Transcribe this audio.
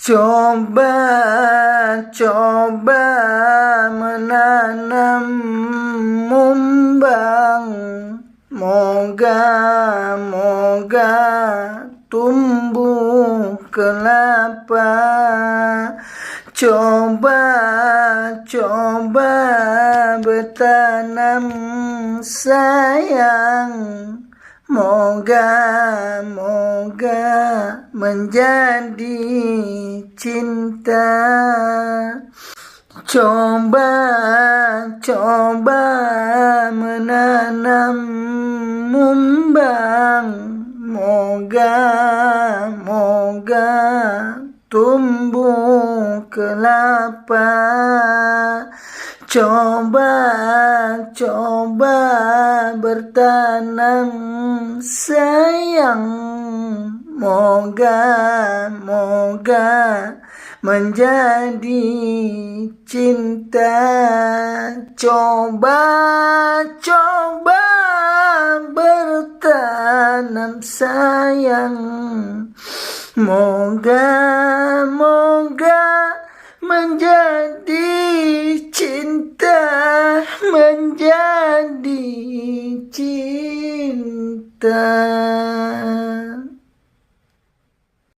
Coba menanam mumbang, moga tumbuh kelapa. Coba bertanam sayang, moga menjadi cinta. Coba menanam mumbang, moga tumbuh kelapa. Coba bertanam sayang, moga menjadi cinta. Coba bertanam sayang, moga menjadi cinta, menjadi cinta.